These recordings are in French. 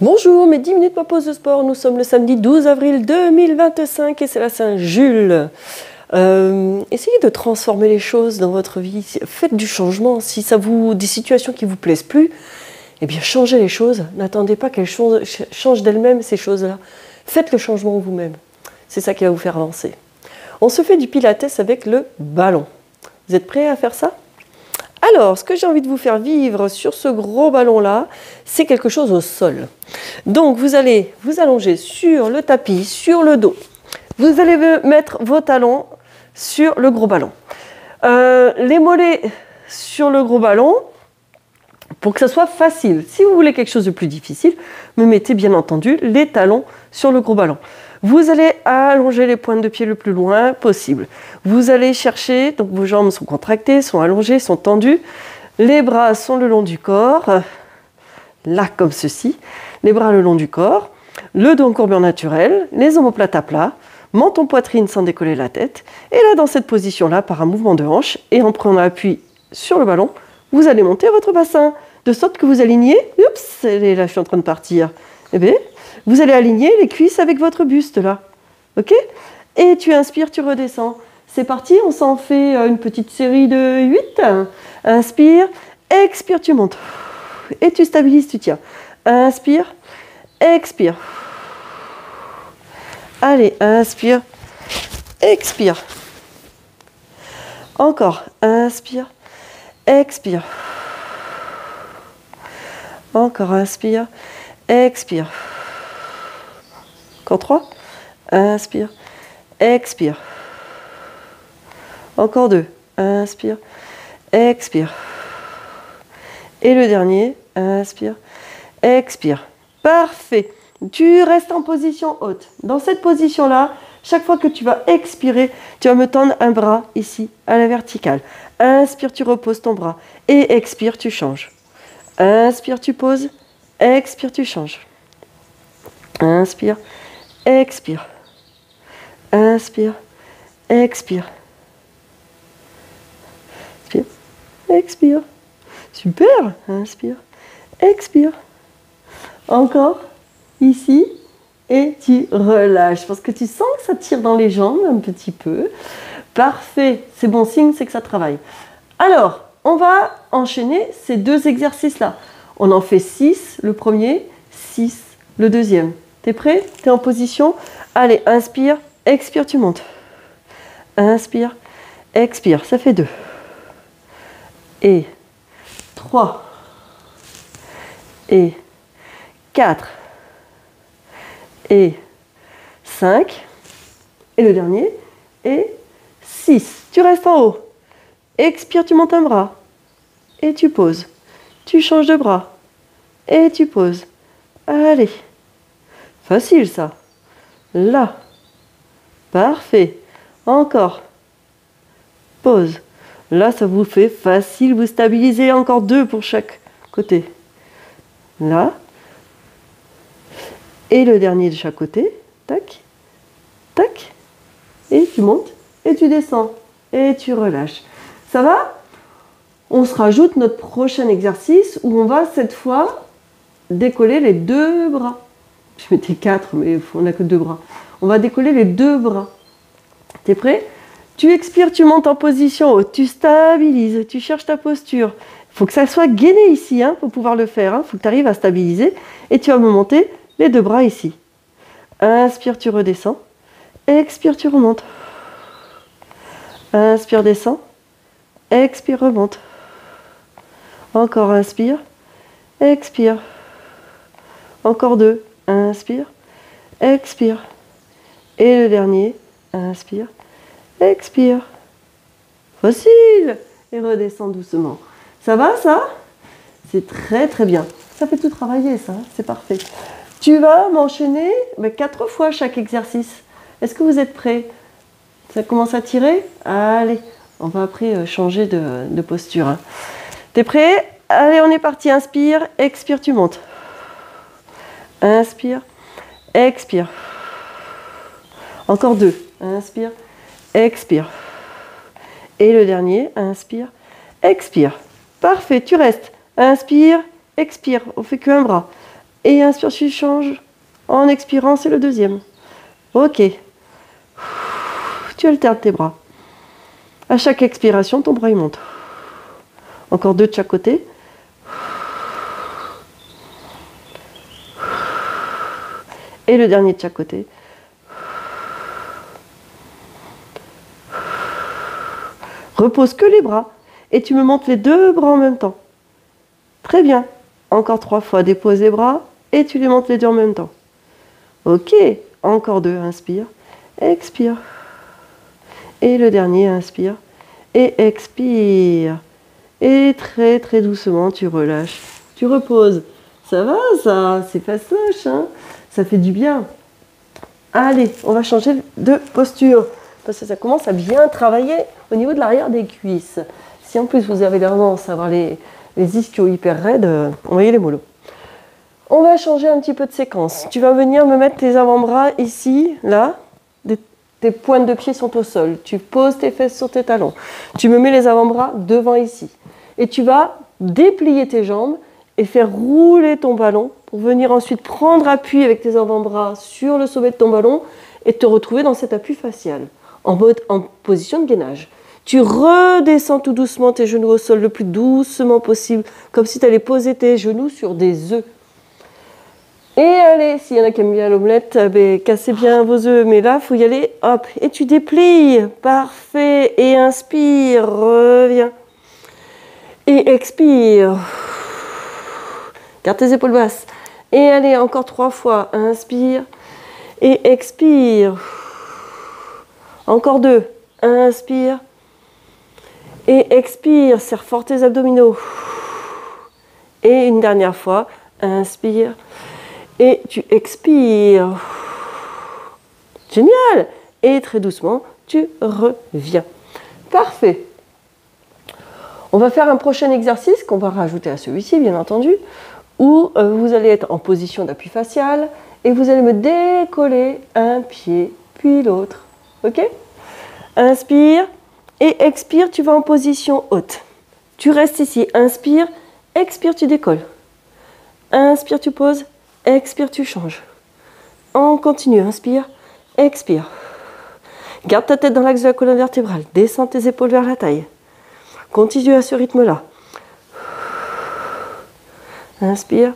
Bonjour, mes 10 minutes pour pause de sport. Nous sommes le samedi 12 avril 2025 et c'est la Saint-Jules. Essayez de transformer les choses dans votre vie. Faites du changement. Si des situations qui ne vous plaisent plus, eh bien changez les choses. N'attendez pas qu'elles changent d'elles-mêmes, ces choses-là. Faites le changement vous-même. C'est ça qui va vous faire avancer. On se fait du pilates avec le ballon. Vous êtes prêts à faire ça ? Alors, ce que j'ai envie de vous faire vivre sur ce gros ballon-là, c'est quelque chose au sol. Donc, vous allez vous allonger sur le tapis, sur le dos. Vous allez mettre vos talons sur le gros ballon. Les mollets sur le gros ballon, pour que ça soit facile. Si vous voulez quelque chose de plus difficile, me mettez bien entendu les talons sur le gros ballon. Vous allez allonger les pointes de pied le plus loin possible. Vous allez chercher, donc vos jambes sont contractées, sont allongées, sont tendues. Les bras sont le long du corps, là comme ceci. Les bras le long du corps, le dos en courbure naturelle, les omoplates à plat, menton poitrine sans décoller la tête. Et là, dans cette position-là, par un mouvement de hanche et en prenant appui sur le ballon, vous allez monter votre bassin, de sorte que vous alignez, oups, là je suis en train de partir, eh bien, vous allez aligner les cuisses avec votre buste là, ok? Et tu inspires, tu redescends. C'est parti, on s'en fait une petite série de 8. Inspire, expire, tu montes. Et tu stabilises, tu tiens. Inspire, expire. Allez, inspire, expire. Encore, inspire, expire. Encore, inspire, expire. Encore 3. Inspire, expire. Encore 2. Inspire, expire. Et le dernier, inspire, expire. Parfait. Tu restes en position haute. Dans cette position-là, chaque fois que tu vas expirer, tu vas me tendre un bras ici, à la verticale. Inspire, tu reposes ton bras. Et expire, tu changes. Inspire, tu poses. Expire, tu changes. Inspire, expire. Inspire, expire. Inspire, expire. Super. Inspire, expire. Encore, ici, et tu relâches. Parce que tu sens que ça tire dans les jambes un petit peu. Parfait. C'est bon signe, c'est que ça travaille. Alors, on va enchaîner ces deux exercices-là. On en fait 6, le premier, 6, le deuxième. T'es prêt? T'es en position? Allez, inspire, expire, tu montes. Inspire, expire, ça fait 2. Et 3. Et 4. Et 5. Et le dernier. Et 6. Tu restes en haut. Expire, tu montes un bras. Et tu poses. Tu changes de bras. Et tu poses. Allez. Facile ça. Là. Parfait. Encore. Pause. Là, ça vous fait facile. Vous stabilisez. Encore 2 pour chaque côté. Là. Et le dernier de chaque côté. Tac. Tac. Et tu montes. Et tu descends. Et tu relâches. Ça va? On se rajoute notre prochain exercice où on va cette fois décoller les 2 bras. Je mettais 4, mais on n'a que 2 bras. On va décoller les 2 bras. T'es prêt? Tu expires, tu montes en position haute, tu stabilises, tu cherches ta posture. Il faut que ça soit gainé ici pour pouvoir le faire. Il faut que tu arrives à stabiliser et tu vas me monter les 2 bras ici. Inspire, tu redescends. Expire, tu remontes. Inspire, descends. Expire, remonte. Encore, inspire. Expire. Encore 2. Inspire. Expire. Et le dernier. Inspire. Expire. Facile. Et redescends doucement. Ça va, ça? C'est très, très bien. Ça fait tout travailler, ça. C'est parfait. Tu vas m'enchaîner 4 fois chaque exercice. Est-ce que vous êtes prêts? Ça commence à tirer? Allez. On va après changer de posture. T'es prêt? Allez, on est parti. Inspire, expire, tu montes. Inspire, expire. Encore 2. Inspire, expire. Et le dernier, inspire, expire. Parfait, tu restes. Inspire, expire, on fait qu'un bras. Et inspire, tu changes. En expirant, c'est le deuxième. Ok. Tu alternes tes bras. À chaque expiration, ton bras il monte. Encore 2 de chaque côté. Et le dernier de chaque côté. Repose que les bras. Et tu me montes les 2 bras en même temps. Très bien. Encore 3 fois. Dépose les bras et tu les montes les 2 en même temps. Ok. Encore 2. Inspire. Expire. Et le dernier, inspire. Et expire. Et très très doucement, tu relâches. Tu reposes. Ça va, ça? C'est fastoche, hein? Ça fait du bien. Allez, on va changer de posture. Parce que ça commence à bien travailler au niveau de l'arrière des cuisses. Si en plus vous avez tendance à avoir les ischios hyper raides, envoyez les mollos. On va changer un petit peu de séquence. Tu vas venir me mettre tes avant-bras ici, là. Tes pointes de pied sont au sol. Tu poses tes fesses sur tes talons. Tu me mets les avant-bras devant ici. Et tu vas déplier tes jambes et faire rouler ton ballon pour venir ensuite prendre appui avec tes avant-bras sur le sommet de ton ballon et te retrouver dans cet appui facial, en position de gainage. Tu redescends tout doucement tes genoux au sol le plus doucement possible, comme si tu allais poser tes genoux sur des œufs. Et allez, s'il y en a qui aiment bien l'omelette, cassez bien vos œufs, mais là, il faut y aller, hop, et tu déplies, parfait, et inspire, reviens, et expire, garde tes épaules basses, et allez, encore 3 fois, inspire, et expire, encore 2, inspire, et expire, serre fort tes abdominaux, et une dernière fois, inspire, et tu expires. Génial! Et très doucement, tu reviens. Parfait. On va faire un prochain exercice qu'on va rajouter à celui-ci, bien entendu, où vous allez être en position d'appui facial et vous allez me décoller un pied puis l'autre. Ok? Inspire et expire, tu vas en position haute. Tu restes ici. Inspire, expire, tu décolles. Inspire, tu poses. Expire, tu changes. On continue. Inspire, expire. Garde ta tête dans l'axe de la colonne vertébrale. Descends tes épaules vers la taille. Continue à ce rythme-là. Inspire,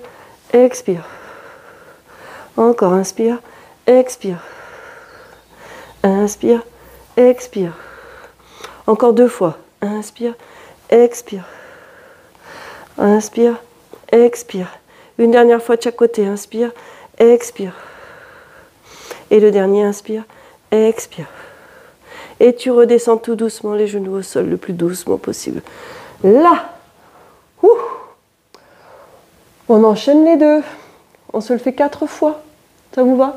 expire. Encore inspire, expire. Inspire, expire. Encore 2 fois. Inspire, expire. Inspire, expire. Une dernière fois de chaque côté, inspire, expire. Et le dernier, inspire, expire. Et tu redescends tout doucement les genoux au sol, le plus doucement possible. Là, on enchaîne les 2. On se le fait 4 fois. Ça vous va?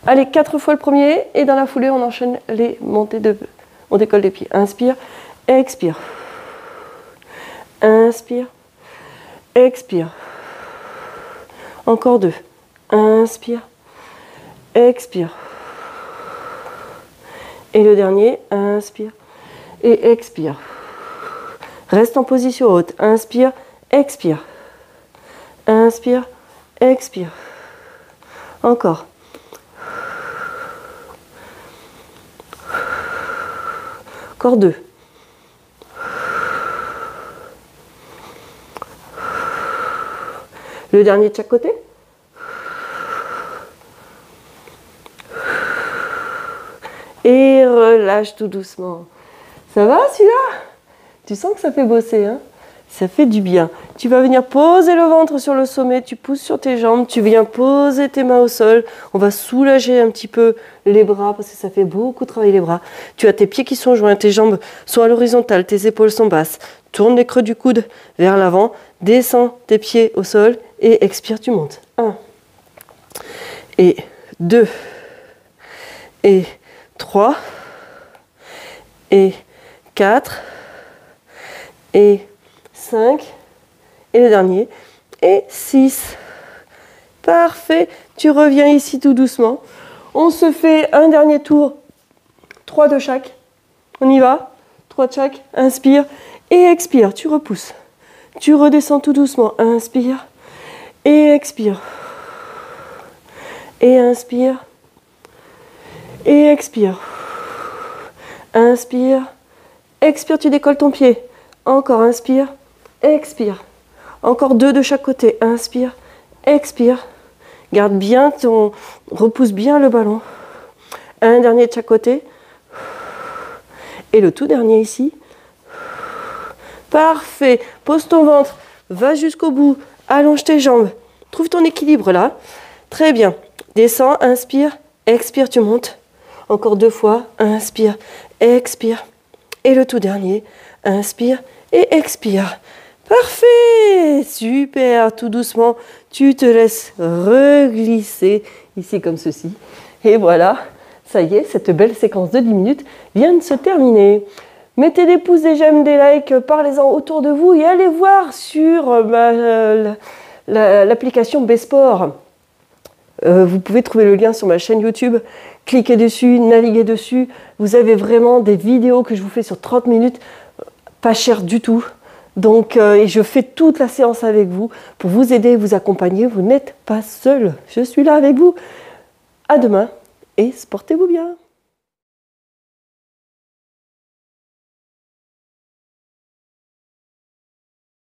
Allez, 4 fois le premier, et dans la foulée, on enchaîne les montées de... On décolle les pieds. Inspire, expire. Inspire, expire. Encore 2. Inspire, expire. Et le dernier, inspire et expire. Reste en position haute. Inspire, expire. Inspire, expire. Encore. Encore 2. Le dernier de chaque côté. Et relâche tout doucement. Ça va celui-là? Tu sens que ça fait bosser, hein? Ça fait du bien. Tu vas venir poser le ventre sur le sommet, tu pousses sur tes jambes, tu viens poser tes mains au sol. On va soulager un petit peu les bras parce que ça fait beaucoup travailler les bras. Tu as tes pieds qui sont joints, tes jambes sont à l'horizontale, tes épaules sont basses. Tourne les creux du coude vers l'avant, descends tes pieds au sol et expire, tu montes. 1 et 2 et 3 et 4 et 5 et le dernier et 6. Parfait, tu reviens ici tout doucement. On se fait un dernier tour, 3 de chaque. On y va, 3 de chaque. Inspire Et expire, tu repousses. Tu redescends tout doucement. Inspire. Et expire. Et inspire. Et expire. Inspire. Expire, tu décolles ton pied. Encore, inspire. Expire. Encore 2 de chaque côté. Inspire. Expire. Garde bien ton... Repousse bien le ballon. Un dernier de chaque côté. Et le tout dernier ici. Parfait. Pose ton ventre. Va jusqu'au bout. Allonge tes jambes. Trouve ton équilibre là. Très bien. Descends, inspire. Expire, tu montes. Encore 2 fois. Inspire. Expire. Et le tout dernier. Inspire et expire. Parfait. Super. Tout doucement. Tu te laisses reglisser ici comme ceci. Et voilà. Ça y est, cette belle séquence de 10 minutes vient de se terminer. Mettez des pouces, des j'aime, des likes, parlez-en autour de vous et allez voir sur l'application B-Sport. Vous pouvez trouver le lien sur ma chaîne YouTube. Cliquez dessus, naviguez dessus. Vous avez vraiment des vidéos que je vous fais sur 30 minutes, pas cher du tout. Donc, et je fais toute la séance avec vous pour vous aider, vous accompagner. Vous n'êtes pas seul. Je suis là avec vous. À demain et portez-vous bien.